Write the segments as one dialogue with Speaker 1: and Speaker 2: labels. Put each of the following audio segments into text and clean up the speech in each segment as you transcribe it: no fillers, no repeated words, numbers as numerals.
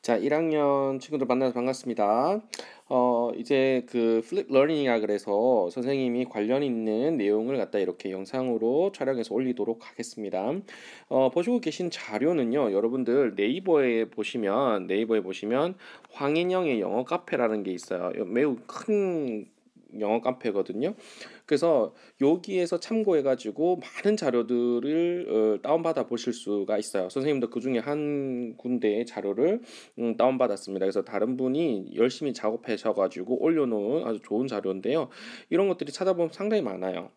Speaker 1: 자, 1학년 친구들 만나서 반갑습니다. 이제 그 플립 러닝이라 그래서 선생님이 관련 있는 내용을 갖다 이렇게 영상으로 촬영해서 올리도록 하겠습니다. 보시고 계신 자료는요, 여러분들 네이버에 보시면 황인영의 영어 카페라는 게 있어요. 매우 큰 영어 카페거든요. 그래서 여기에서 참고해가지고 많은 자료들을 다운받아 보실 수가 있어요. 선생님도 그 중에 한 군데의 자료를 다운받았습니다. 그래서 다른 분이 열심히 작업하셔가지고 올려놓은 아주 좋은 자료인데요. 이런 것들이 찾아보면 상당히 많아요.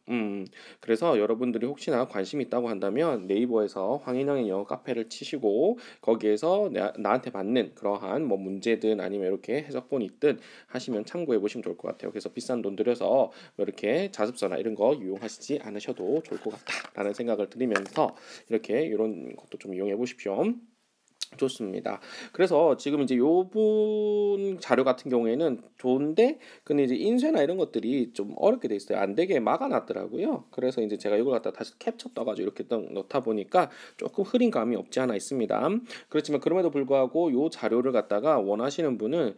Speaker 1: 그래서 여러분들이 혹시나 관심 있다고 한다면 네이버에서 황인영의 영어 카페를 치시고 거기에서 나한테 맞는 그러한 뭐 문제든 아니면 이렇게 해석본이 있든 하시면 참고해 보시면 좋을 것 같아요. 그래서 비싼 돈 들여서 이렇게 자습서나 이런 거 이용하시지 않으셔도 좋을 것 같다라는 생각을 드리면서 이렇게 이런 것도 좀 이용해 보십시오. 좋습니다. 그래서 지금 이제 요분 자료 같은 경우에는 좋은데 근데 이제 인쇄나 이런 것들이 좀 어렵게 돼 있어요. 안 되게 막아놨더라고요. 그래서 이제 제가 이걸 갖다 다시 캡처 떠가지고 이렇게 넣다 보니까 조금 흐린 감이 없지 않아 있습니다. 그렇지만 그럼에도 불구하고 요 자료를 갖다가 원하시는 분은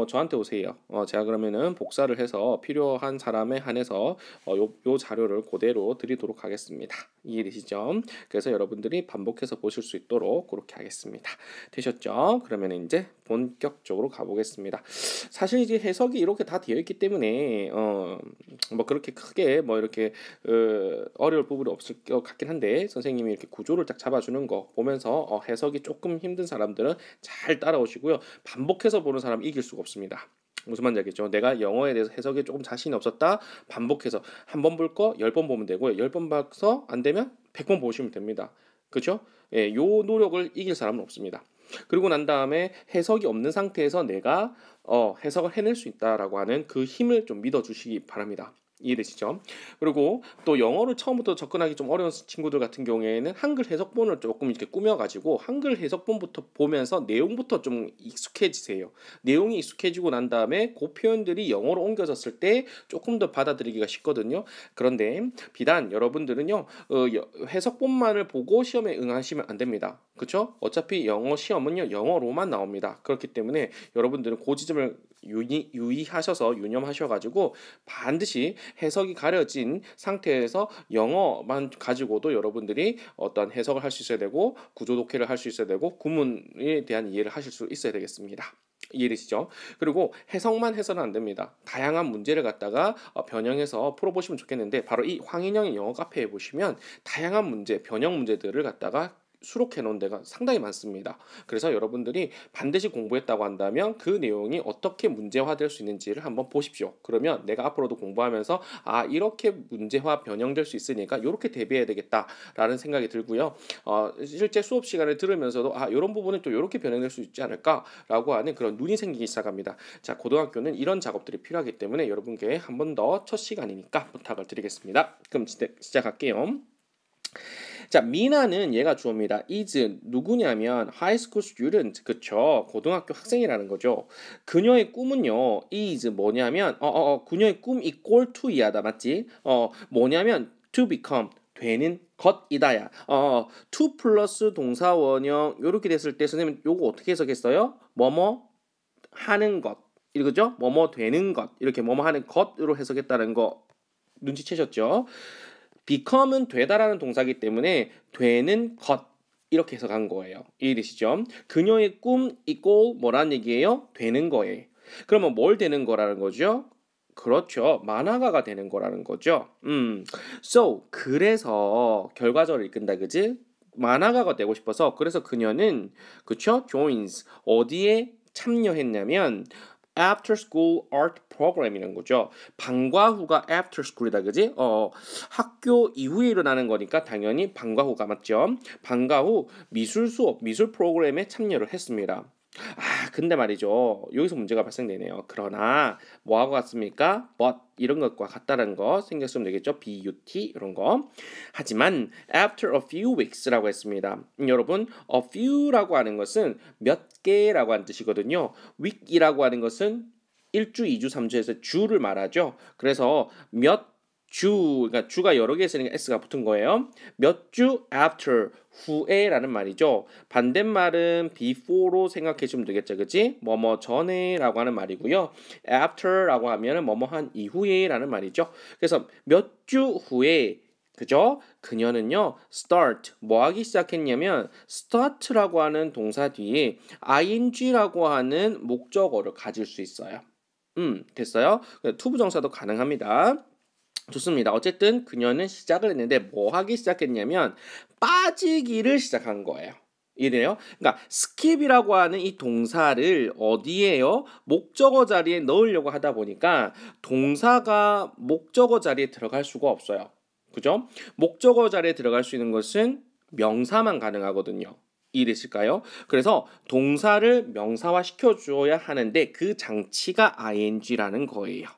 Speaker 1: 저한테 오세요. 제가 그러면은 복사를 해서 필요한 사람에 한해서 요 자료를 그대로 드리도록 하겠습니다. 이해되시죠? 그래서 여러분들이 반복해서 보실 수 있도록 그렇게 하겠습니다. 되셨죠? 그러면 이제 본격적으로 가보겠습니다. 사실 이제 해석이 이렇게 다 되어 있기 때문에 뭐 그렇게 크게 뭐 이렇게 어려울 부분이 없을 것 같긴 한데 선생님이 이렇게 구조를 딱 잡아주는 거 보면서 해석이 조금 힘든 사람들은 잘 따라오시고요. 반복해서 보는 사람 이길 수가 없습니다. 무슨 말인지 알겠죠? 내가 영어에 대해서 해석에 조금 자신이 없었다. 반복해서 한 번 볼 거 10번 보면 되고요. 10번 봐서 안 되면 100번 보시면 됩니다. 그렇죠? 예, 요 노력을 이길 사람은 없습니다. 그리고 난 다음에 해석이 없는 상태에서 내가 해석을 해낼 수 있다라고 하는 그 힘을 좀 믿어주시기 바랍니다. 이해되시죠? 그리고 또 영어를 처음부터 접근하기 좀 어려운 친구들 같은 경우에는 한글 해석본을 조금 이렇게 꾸며가지고 한글 해석본부터 보면서 내용부터 좀 익숙해지세요. 내용이 익숙해지고 난 다음에 그 표현들이 영어로 옮겨졌을 때 조금 더 받아들이기가 쉽거든요. 그런데 비단 여러분들은요 해석본만을 보고 시험에 응하시면 안 됩니다. 그렇죠? 어차피 영어 시험은요 영어로만 나옵니다. 그렇기 때문에 여러분들은 그 지점을 유의하셔서 유념하셔가지고 반드시 해석이 가려진 상태에서 영어만 가지고도 여러분들이 어떤 해석을 할 수 있어야 되고 구조 독해를 할 수 있어야 되고 구문에 대한 이해를 하실 수 있어야 되겠습니다. 이해되시죠? 그리고 해석만 해서는 안 됩니다. 다양한 문제를 갖다가 변형해서 풀어보시면 좋겠는데 바로 이 황인영의 영어 카페에 보시면 다양한 문제, 변형 문제들을 갖다가 수록해 놓은 데가 상당히 많습니다. 그래서 여러분들이 반드시 공부했다고 한다면 그 내용이 어떻게 문제화될 수 있는지를 한번 보십시오. 그러면 내가 앞으로도 공부하면서 이렇게 문제화 변형될 수 있으니까 이렇게 대비해야 되겠다라는 생각이 들고요. 실제 수업 시간을 들으면서도 이런 부분은 또 이렇게 변형될 수 있지 않을까라고 하는 그런 눈이 생기기 시작합니다. 자, 고등학교는 이런 작업들이 필요하기 때문에 여러분께 한 번 더 첫 시간이니까 부탁을 드리겠습니다. 그럼 시작할게요. 자, 미나는 얘가 주어입니다. is 누구냐면 high school student, 그쵸? 고등학교 학생이라는 거죠. 그녀의 꿈은요, is 뭐냐면 그녀의 꿈 equal to 이하다, 맞지? 뭐냐면 to become 되는 것이다야. to 플러스 동사 원형 요렇게 됐을 때 선생님 요거 어떻게 해석했어요? 뭐뭐 하는 것. 이거죠? 뭐뭐 되는 것. 이렇게 뭐뭐 하는 것으로 해석했다는 거 눈치채셨죠? become은 되다라는 동사이기 때문에 되는 것 이렇게 해석한 거예요. 이해되시죠? 그녀의 꿈 equal 뭐라는 얘기예요? 되는 거예요. 그러면 뭘 되는 거라는 거죠? 그렇죠. 만화가가 되는 거라는 거죠. So 그래서 결과적으로 이끈다, 그지? 만화가가 되고 싶어서 그래서 그녀는 그쵸? joins 어디에 참여했냐면 after school art program이라는 거죠. 방과 후가 after school이다, 그지? 학교 이후에 일어나는 거니까 당연히 방과 후가 맞죠. 방과 후 미술 수업, 미술 프로그램에 참여를 했습니다. 근데 말이죠. 여기서 문제가 발생되네요. 그러나 뭐하고 같습니까? but 이런 것과 같다는 거 생겼으면 되겠죠. but 이런 거. 하지만 after a few weeks라고 했습니다. 여러분, a few라고 하는 것은 몇 개라고 하는 뜻이거든요. week이라고 하는 것은 1주, 2주, 3주에서 주를 말하죠. 그래서 몇 그러니까 주가 여러 개 있으니까 s가 붙은 거예요. 몇 주 after 후에라는 말이죠. 반대말은 before로 생각해 주면 되겠죠, 그렇지? 뭐뭐 전에라고 하는 말이고요. after라고 하면은 뭐뭐 한 이후에라는 말이죠. 그래서 몇 주 후에 그죠? 그녀는요, start, 뭐 하기 시작했냐면, start라고 하는 동사 뒤에 ing라고 하는 목적어를 가질 수 있어요. 됐어요? 투부정사도 가능합니다. 좋습니다. 어쨌든 그녀는 시작을 했는데 뭐 하기 시작했냐면 빠지기를 시작한 거예요. 이해돼요? 그러니까 skip이라고 하는 이 동사를 어디에요? 목적어 자리에 넣으려고 하다 보니까 동사가 목적어 자리에 들어갈 수가 없어요. 그죠? 목적어 자리에 들어갈 수 있는 것은 명사만 가능하거든요. 이해되실까요? 그래서 동사를 명사화 시켜줘야 하는데 그 장치가 ing라는 거예요.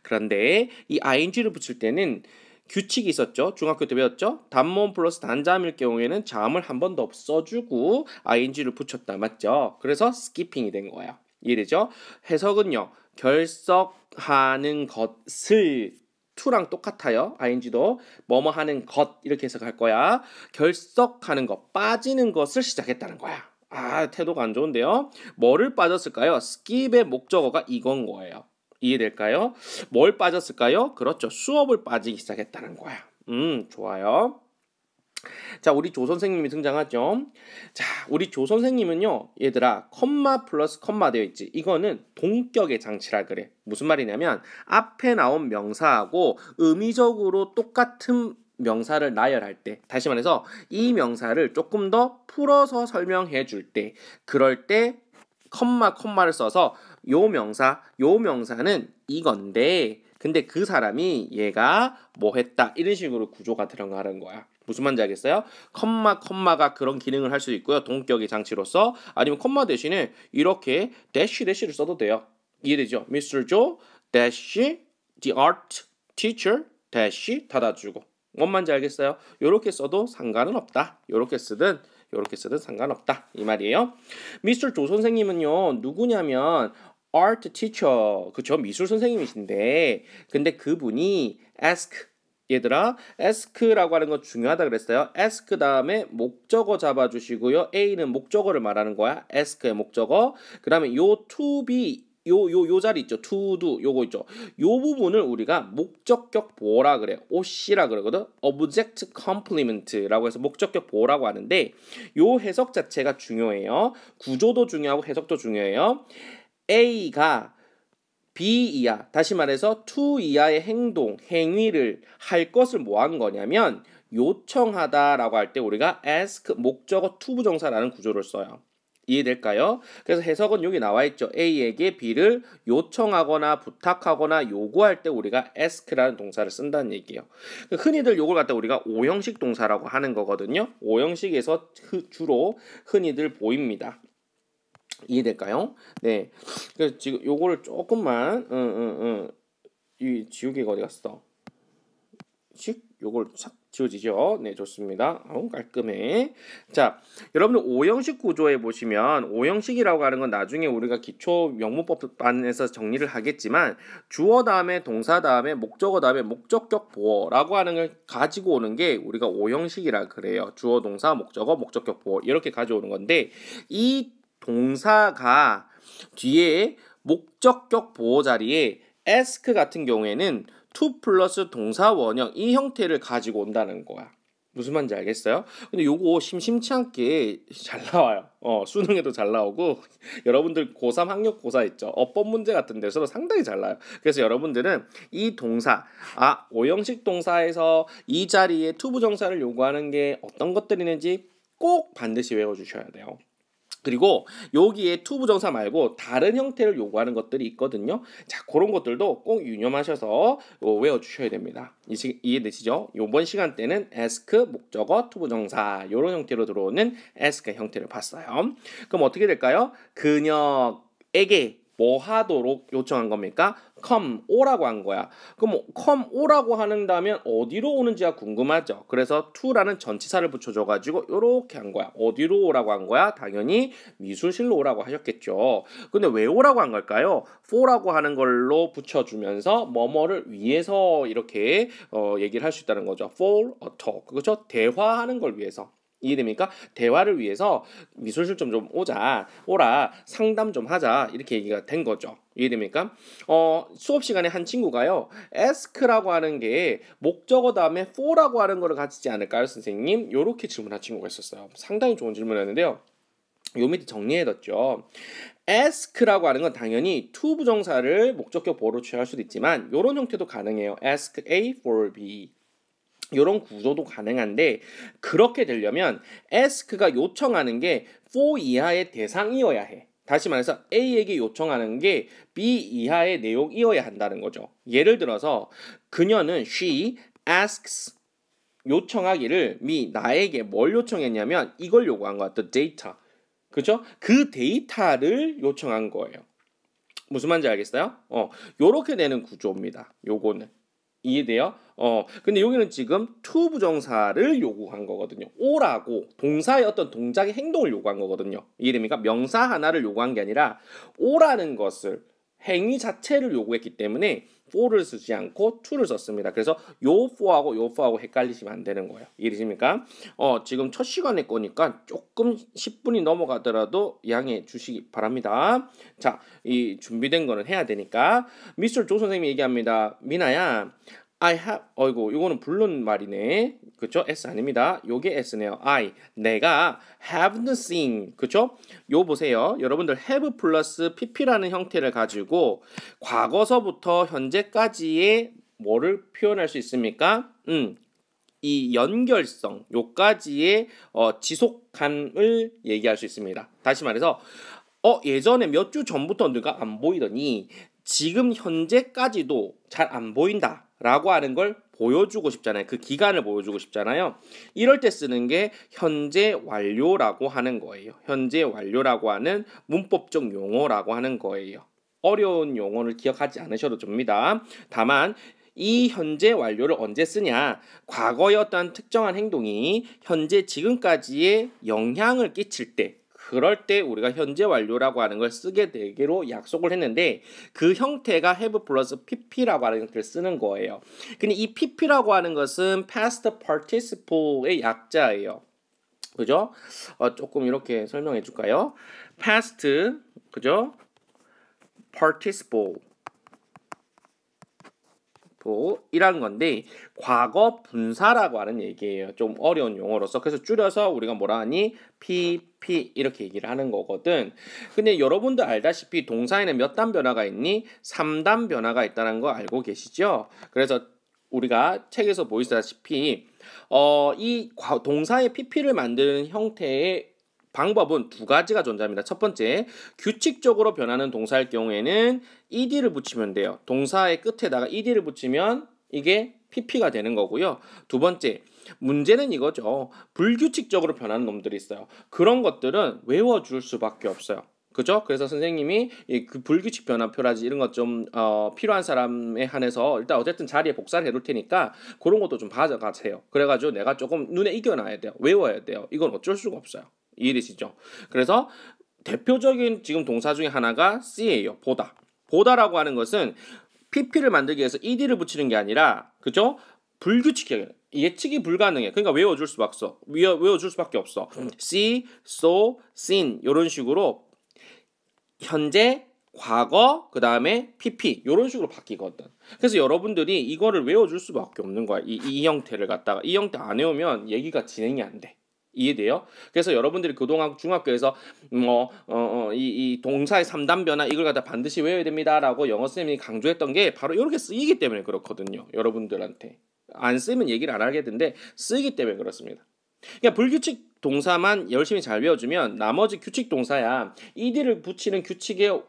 Speaker 1: 그런데 이 ing를 붙일 때는 규칙이 있었죠. 중학교 때 배웠죠. 단모음 플러스 단자음일 경우에는 자음을 한 번 더 써주고 ing를 붙였다. 맞죠? 그래서 skipping이 된 거예요. 이해되죠? 해석은요. 결석하는 것을 to랑 똑같아요. ing도 뭐뭐 하는 것 이렇게 해석할 거야. 결석하는 것, 빠지는 것을 시작했다는 거야. 아, 태도가 안 좋은데요. 뭐를 빠졌을까요? skip의 목적어가 이건 거예요. 이해될까요? 뭘 빠졌을까요? 그렇죠. 수업을 빠지기 시작했다는 거야. 좋아요. 자, 우리 조 선생님이 등장하죠. 자, 우리 조 선생님은요, 얘들아, 컴마 플러스 컴마 되어 있지. 이거는 동격의 장치라 그래. 무슨 말이냐면 앞에 나온 명사하고 의미적으로 똑같은 명사를 나열할 때, 다시 말해서 이 명사를 조금 더 풀어서 설명해 줄 때, 그럴 때 컴마를 써서 요 명사는 이건데 근데 그 사람이 얘가 뭐 했다 이런 식으로 구조가 들어가는 거야. 무슨 말인지 알겠어요? 컴마가 그런 기능을 할 수 있고요. 동격의 장치로서 아니면 컴마 대신에 이렇게 대시를 써도 돼요. 이해되죠? Mr. Joe dash the art teacher dash 닫아주고 뭔 말인지 알겠어요? 요렇게 써도 상관은 없다. 요렇게 쓰든 상관없다 이 말이에요. 미스터 조 선생님은요 누구냐면 art teacher 그쵸 미술 선생님이신데 근데 그분이 ask 얘들아 ask라고 하는 건 중요하다 그랬어요. ask 다음에 목적어 잡아주시고요. A는 목적어를 말하는 거야. ask의 목적어. 그 다음에 요 to be 요 자리 있죠. to do 요거 있죠. 요 부분을 우리가 목적격 보호라 그래. OC라 그러거든. object complement라고 해서 목적격 보호라고 하는데 요 해석 자체가 중요해요. 구조도 중요하고 해석도 중요해요. A가 B 이하, 다시 말해서 to 이하의 행위를 할 것을 뭐 한 거냐면 요청하다라고 할 때 우리가 ask 목적어 to 부정사라는 구조를 써요. 이해될까요? 그래서 해석은 여기 나와 있죠. A에게 B를 요청하거나 부탁하거나 요구할 때 우리가 ask라는 동사를 쓴다는 얘기예요. 흔히들 요걸 갖다 우리가 오형식 동사라고 하는 거거든요. 오형식에서 주로 흔히들 보입니다. 이해될까요? 네. 그래서 지금 요거를 조금만 이 지우개가 어디 갔어? 요걸 싹 지워지죠. 네, 좋습니다. 깔끔해. 자, 여러분들 오형식 구조에 보시면 오형식이라고 하는 건 나중에 우리가 기초 명문법반에서 정리를 하겠지만 주어 다음에 동사 다음에 목적어 다음에 목적격 보어라고 하는 걸 가지고 오는 게 우리가 오형식이라 그래요. 주어 동사 목적어 목적격 보어 이렇게 가져오는 건데 이 동사가 뒤에 목적격 보호 자리에 ask 같은 경우에는 to 플러스 동사 원형 이 형태를 가지고 온다는 거야. 무슨 말인지 알겠어요? 근데 요거 심심치 않게 잘 나와요. 수능에도 잘 나오고 여러분들 고3 학력고사 있죠. 어법 문제 같은 데서도 상당히 잘 나와요. 그래서 여러분들은 이 동사 오형식 동사에서 이 자리에 to 부정사를 요구하는 게 어떤 것들이 있는지 꼭 반드시 외워주셔야 돼요. 그리고 여기에 to 부정사 말고 다른 형태를 요구하는 것들이 있거든요. 자, 그런 것들도 꼭 유념하셔서 외워주셔야 됩니다. 이해되시죠? 이번 시간 때는 ask, 목적어, to 부정사 이런 형태로 들어오는 ask 형태를 봤어요. 그럼 어떻게 될까요? 그녀에게 뭐 하도록 요청한 겁니까? come 오라고 한 거야. 그럼 뭐 come 오라고 한다면 어디로 오는지가 궁금하죠. 그래서 to라는 전치사를 붙여줘가지고 요렇게 한 거야. 어디로 오라고 한 거야? 당연히 미술실로 오라고 하셨겠죠. 근데 왜 오라고 한 걸까요? for라고 하는 걸로 붙여주면서 뭐뭐를 위해서 이렇게 얘기를 할 수 있다는 거죠. for a talk. 그렇죠? 대화하는 걸 위해서. 이해됩니까? 대화를 위해서 미술실 좀 오라 상담 좀 하자 이렇게 얘기가 된 거죠. 이해됩니까? 수업 시간에 한 친구가요 ask라고 하는 게 목적어 다음에 for라고 하는 거를 가지지 않을까요, 선생님? 요렇게 질문한 친구가 있었어요. 상당히 좋은 질문이었는데요. 요 밑에 정리해뒀죠. ask라고 하는 건 당연히 to 부정사를 목적격 보어로 취할 수도 있지만 요런 형태도 가능해요. ask A for B. 이런 구조도 가능한데 그렇게 되려면 ask가 요청하는 게 for 이하의 대상이어야 해. 다시 말해서 A에게 요청하는 게 B 이하의 내용이어야 한다는 거죠. 예를 들어서 그녀는 she asks 요청하기를 나에게 뭘 요청했냐면 이걸 요구한 거야. the data. 그죠? 그 데이터를 요청한 거예요. 무슨 말인지 알겠어요? 요렇게 되는 구조입니다. 요거는. 이해돼요? 근데 여기는 지금 to 부정사를 요구한 거거든요. 오라고 동사의 어떤 동작의 행동을 요구한 거거든요. 이해됩니까? 명사 하나를 요구한 게 아니라 오라는 것을 행위 자체를 요구했기 때문에 for를 쓰지 않고 to를 썼습니다. 그래서 요 for하고 헷갈리시면 안 되는 거예요. 이해되십니까? 지금 첫 시간에 거니까 조금 10분이 넘어가더라도 양해해 주시기 바랍니다. 자, 이 준비된 거는 해야 되니까 미스터 조 선생님이 얘기합니다. 미나야, I have, 이거는 불른 말이네. 그쵸? S 아닙니다. 요게 S네요. 내가 haven't seen. 그쵸? 요 보세요. 여러분들 have 플러스 pp라는 형태를 가지고 과거서부터 현재까지의 뭐를 표현할 수 있습니까? 이 연결성, 요까지의 지속감을 얘기할 수 있습니다. 다시 말해서 예전에 몇 주 전부터 누가 안 보이더니 지금 현재까지도 잘 안 보인다 라고 하는 걸 보여주고 싶잖아요. 그 기간을 보여주고 싶잖아요. 이럴 때 쓰는 게 현재 완료라고 하는 거예요. 현재 완료라고 하는 문법적 용어라고 하는 거예요. 어려운 용어를 기억하지 않으셔도 됩니다. 다만 이 현재 완료를 언제 쓰냐? 과거의 어떤 특정한 행동이 현재 지금까지의 영향을 끼칠 때, 그럴 때 우리가 현재 완료라고 하는 걸 쓰게 되기로 약속을 했는데 그 형태가 have 플러스 pp라고 하는 형태를 쓰는 거예요. 근데 이 pp라고 하는 것은 past participle의 약자예요. 그죠? 조금 이렇게 설명해 줄까요? past, 그죠? participle 이란 건데 과거 분사라고 하는 얘기예요. 좀 어려운 용어로서. 그래서 줄여서 우리가 뭐라 하니? PP 이렇게 얘기를 하는 거거든. 근데 여러분도 알다시피 동사에는 몇 단 변화가 있니? 3단 변화가 있다는 거 알고 계시죠? 그래서 우리가 책에서 보이시다시피 이 동사의 PP를 만드는 형태의 방법은 두 가지가 존재합니다. 첫 번째, 규칙적으로 변하는 동사일 경우에는 ed를 붙이면 돼요. 동사의 끝에다가 ed를 붙이면 이게 pp가 되는 거고요. 두 번째, 문제는 이거죠. 불규칙적으로 변하는 놈들이 있어요. 그런 것들은 외워줄 수밖에 없어요. 그죠? 그래서 선생님이 그 불규칙 변화표라지 이런 것 좀 필요한 사람에 한해서 일단 어쨌든 자리에 복사를 해둘 테니까 그런 것도 좀 봐가세요. 그래가지고 내가 조금 눈에 익혀놔야 돼요. 외워야 돼요. 이건 어쩔 수가 없어요. 이해되시죠? 그래서 대표적인 지금 동사 중에 하나가 C예요. 보다라고 하는 것은 PP를 만들기 위해서 ED를 붙이는 게 아니라 그죠? 불규칙하게 예측이 불가능해. 그러니까 외워줄 수밖에 없어. See, saw, seen 이런 식으로 현재, 과거, 그 다음에 PP 이런 식으로 바뀌거든. 그래서 여러분들이 이거를 외워줄 수밖에 없는 거야. 이 형태를 갖다가 이 형태 안 외우면 얘기가 진행이 안 돼. 이해돼요? 그래서 여러분들이 그동안 중학교에서 이 동사의 3단 변화 이걸 갖다 반드시 외워야 됩니다라고 영어 선생님이 강조했던 게 바로 이렇게 쓰이기 때문에 그렇거든요. 여러분들한테 안 쓰면 얘기를 안 하게 되는데 쓰이기 때문에 그렇습니다. 그러니까 불규칙 동사만 열심히 잘 외워주면 나머지 규칙 동사야 ed를 붙이는 규칙의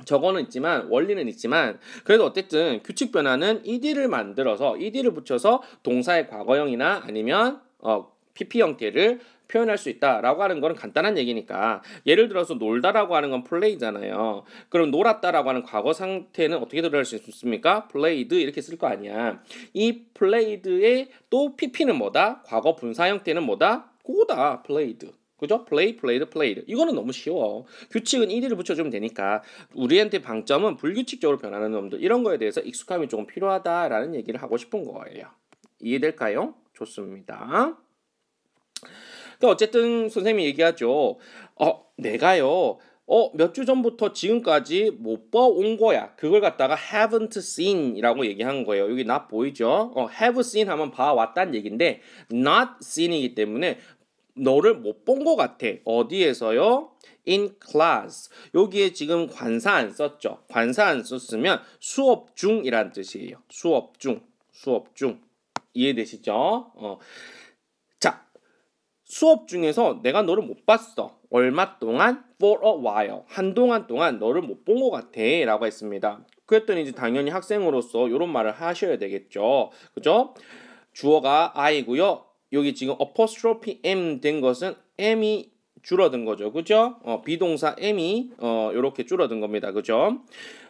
Speaker 1: 저거는 있지만 원리는 있지만 그래도 어쨌든 규칙 변화는 ed를 만들어서 ed를 붙여서 동사의 과거형이나 아니면 PP 형태를 표현할 수 있다라고 하는 거는 간단한 얘기니까 예를 들어서 놀다라고 하는 건 play잖아요. 그럼 놀았다라고 하는 과거 상태는 어떻게 들어갈 수 있습니까? played 이렇게 쓸 거 아니야. 이 played의 또 pp는 뭐다? 과거 분사 형태는 뭐다? 그거다. played. 그죠? play, played, played. 이거는 너무 쉬워. 규칙은 ed를 붙여주면 되니까 우리한테 방점은 불규칙적으로 변하는 놈들 이런 거에 대해서 익숙함이 조금 필요하다라는 얘기를 하고 싶은 거예요. 이해될까요? 좋습니다. 어쨌든 선생님이 얘기하죠. 내가요. 몇 주 전부터 지금까지 못 봐온 거야. 그걸 갖다가 haven't seen이라고 얘기한 거예요. 여기 not 보이죠? have seen 하면 봐왔다는 얘기인데 not seen이기 때문에 너를 못 본 것 같아. 어디에서요? in class. 여기에 지금 관사 안 썼죠. 관사 안 썼으면 수업 중이란 뜻이에요. 수업 중. 이해되시죠? 자, 수업 중에서 내가 너를 못 봤어. 얼마 동안? for a while. 한동안 동안 너를 못 본 것 같아. 라고 했습니다. 그랬더니 이제 당연히 학생으로서 이런 말을 하셔야 되겠죠. 그죠? 주어가 I고요. 여기 지금 apostrophe M 된 것은 M이 줄어든 거죠. 그죠? 비동사 M이 이렇게 줄어든 겁니다. 그죠?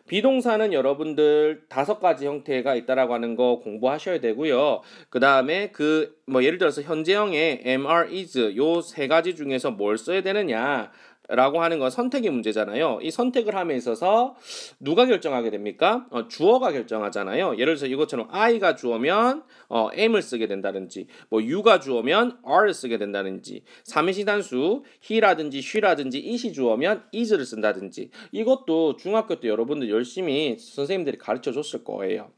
Speaker 1: 비동사는 여러분들 5가지 형태가 있다라고 하는 거 공부하셔야 되고요. 그 다음에 예를 들어서 현재형의 am, are, is 요 3가지 중에서 뭘 써야 되느냐 라고 하는 건 선택의 문제잖아요. 이 선택을 함에 있어서 누가 결정하게 됩니까? 주어가 결정하잖아요. 예를 들어서 이것처럼 I가 주어면 am을 쓰게 된다든지 you가 주어면 are를 쓰게 된다든지 삼인칭 단수 he라든지 she라든지 it이 주어면 is를 쓴다든지 이것도 중학교 때 여러분들 열심히 선생님들이 가르쳐 줬을 거예요.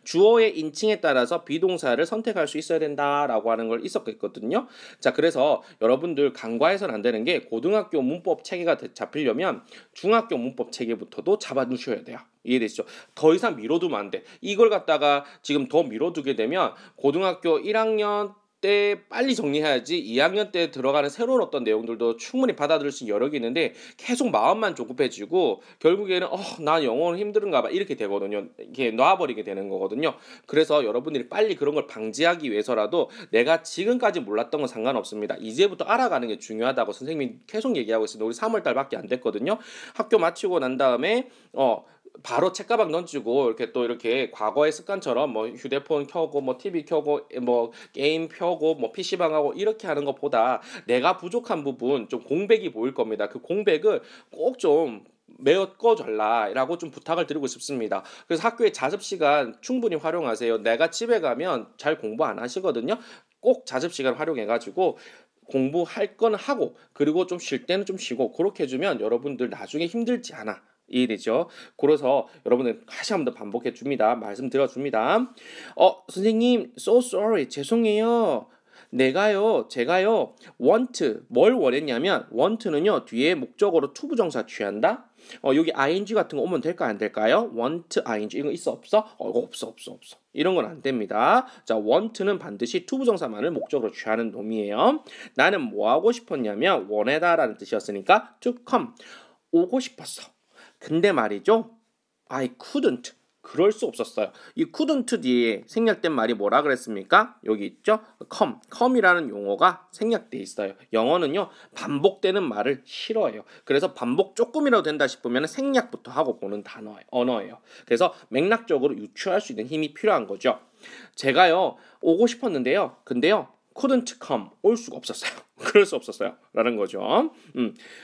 Speaker 1: 주어의 인칭에 따라서 비동사를 선택할 수 있어야 된다라고 하는 걸 있었겠거든요. 자, 그래서 여러분들 간과해서는 안 되는 게 고등학교 문법 체계가 잡히려면 중학교 문법 체계부터도 잡아 두셔야 돼요. 이해되시죠? 더 이상 미뤄두면 안 돼. 이걸 갖다가 지금 더 미뤄두게 되면 고등학교 1학년 때 빨리 정리해야지 2학년 때 들어가는 새로운 어떤 내용들도 충분히 받아들일 수 있는 여력이 있는데 계속 마음만 조급해지고 결국에는 나 영어는 힘든가 봐 이렇게 되거든요. 이렇게 놔버리게 되는 거거든요. 그래서 여러분들이 빨리 그런 걸 방지하기 위해서라도 내가 지금까지 몰랐던 건 상관없습니다. 이제부터 알아가는 게 중요하다고 선생님이 계속 얘기하고 있습니다. 우리 3월달밖에 안 됐거든요. 학교 마치고 난 다음에 바로 책가방 던지고 이렇게 과거의 습관처럼 휴대폰 켜고 TV 켜고 게임 켜고 PC방 하고 이렇게 하는 것보다 내가 부족한 부분 좀 공백이 보일 겁니다. 그 공백을 꼭 좀 메꿔달라고 좀 부탁을 드리고 싶습니다. 그래서 학교의 자습 시간 충분히 활용하세요. 내가 집에 가면 잘 공부 안 하시거든요. 꼭 자습 시간 활용해가지고 공부할 건 하고 그리고 좀 쉴 때는 좀 쉬고 그렇게 해주면 여러분들 나중에 힘들지 않아. 이해되죠? 그래서 여러분들 다시 한번 더 반복해 줍니다. 말씀드려 줍니다. 선생님, so sorry. 죄송해요. 제가요, want, 뭘 원했냐면, want는요, 뒤에 목적어로 to 부정사 취한다? 여기 ing 같은 거 오면 될까, 안 될까요? want, ing, 이거 있어, 없어? 이거 없어. 이런 건 안 됩니다. 자, want는 반드시 to 부정사만을 목적으로 취하는 놈이에요. 나는 뭐 하고 싶었냐면, 원해다라는 뜻이었으니까, to come. 오고 싶었어. 근데 말이죠. I couldn't. 그럴 수 없었어요. 이 couldn't 뒤에 생략된 말이 뭐라 그랬습니까? 여기 있죠. come이라는 용어가 생략돼 있어요. 영어는요. 반복되는 말을 싫어해요. 그래서 반복 조금이라도 된다 싶으면 생략부터 하고 보는 언어예요. 그래서 맥락적으로 유추할 수 있는 힘이 필요한 거죠. 제가요. 오고 싶었는데요. 근데요. couldn't come. 올 수가 없었어요. 그럴 수 없었어요. 라는 거죠.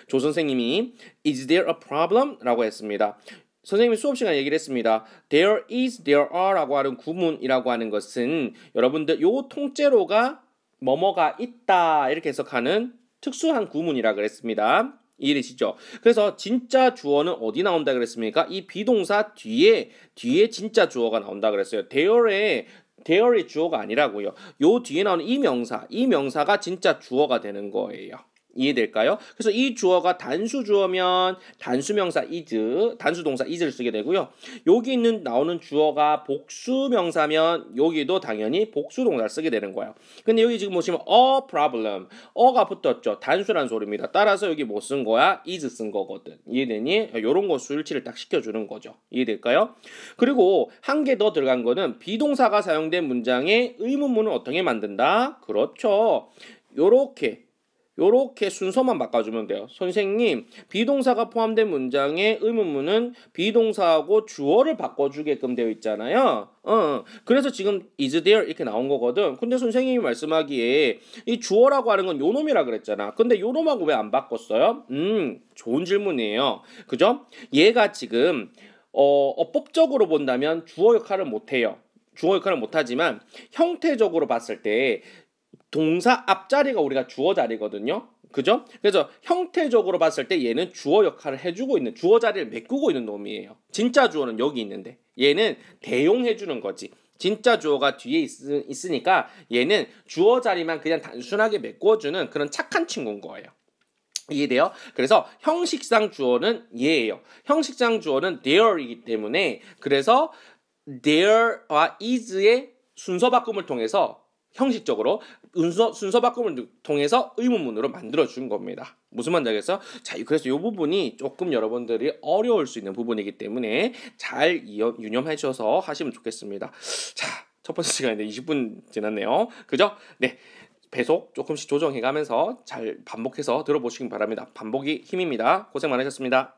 Speaker 1: 조 선생님이 is there a problem? 라고 했습니다. 선생님이 수업 시간에 얘기를 했습니다. there is, there are 라고 하는 구문이라고 하는 것은 여러분들 요 통째로가 뭐뭐가 있다 이렇게 해석하는 특수한 구문이라 그랬습니다. 이해되시죠? 그래서 진짜 주어는 어디 나온다 그랬습니까? 이 비동사 뒤에 진짜 주어가 나온다 그랬어요. there의 주어가 아니라고요. 요 뒤에 나오는 이 명사가 진짜 주어가 되는 거예요. 이해될까요? 그래서 이 주어가 단수 주어면 단수명사 is, 단수동사 is를 쓰게 되고요. 여기 나오는 주어가 복수명사면 여기도 당연히 복수동사를 쓰게 되는 거예요. 근데 여기 지금 보시면 a problem, 어가 붙었죠. 단수란 소리입니다. 따라서 여기 뭐 쓴 거야? is 쓴 거거든. 이해되니? 요런 거 수일치를 딱 시켜주는 거죠. 이해될까요? 그리고 한 개 더 들어간 거는 비동사가 사용된 문장에 의문문을 어떻게 만든다? 그렇죠. 요렇게 요렇게 순서만 바꿔주면 돼요. 선생님, 비동사가 포함된 문장의 의문문은 비동사하고 주어를 바꿔주게끔 되어 있잖아요. 그래서 지금 is there 이렇게 나온 거거든. 근데 선생님이 말씀하기에 이 주어라고 하는 건 요놈이라 그랬잖아. 근데 요놈하고 왜 안 바꿨어요? 좋은 질문이에요. 그죠? 얘가 지금 어법적으로 본다면 주어 역할을 못해요. 주어 역할을 못하지만 형태적으로 봤을 때 동사 앞자리가 우리가 주어 자리거든요. 그죠? 그래서 형태적으로 봤을 때 얘는 주어 역할을 해주고 있는, 주어 자리를 메꾸고 있는 놈이에요. 진짜 주어는 여기 있는데 얘는 대용해주는 거지. 진짜 주어가 뒤에 있으니까 얘는 주어 자리만 그냥 단순하게 메꿔주는 그런 착한 친구인 거예요. 이해돼요? 그래서 형식상 주어는 얘예요. 형식상 주어는 there이기 때문에 그래서 there와 is의 순서 바꿈을 통해서 형식적으로 순서 바꿈을 통해서 의문문으로 만들어준 겁니다. 무슨 말인지 알겠어요? 자, 그래서 이 부분이 조금 여러분들이 어려울 수 있는 부분이기 때문에 잘 유념해 주셔서 하시면 좋겠습니다. 자, 첫 번째 시간인데 20분 지났네요. 그죠? 네. 배속 조금씩 조정해가면서 잘 반복해서 들어보시기 바랍니다. 반복이 힘입니다. 고생 많으셨습니다.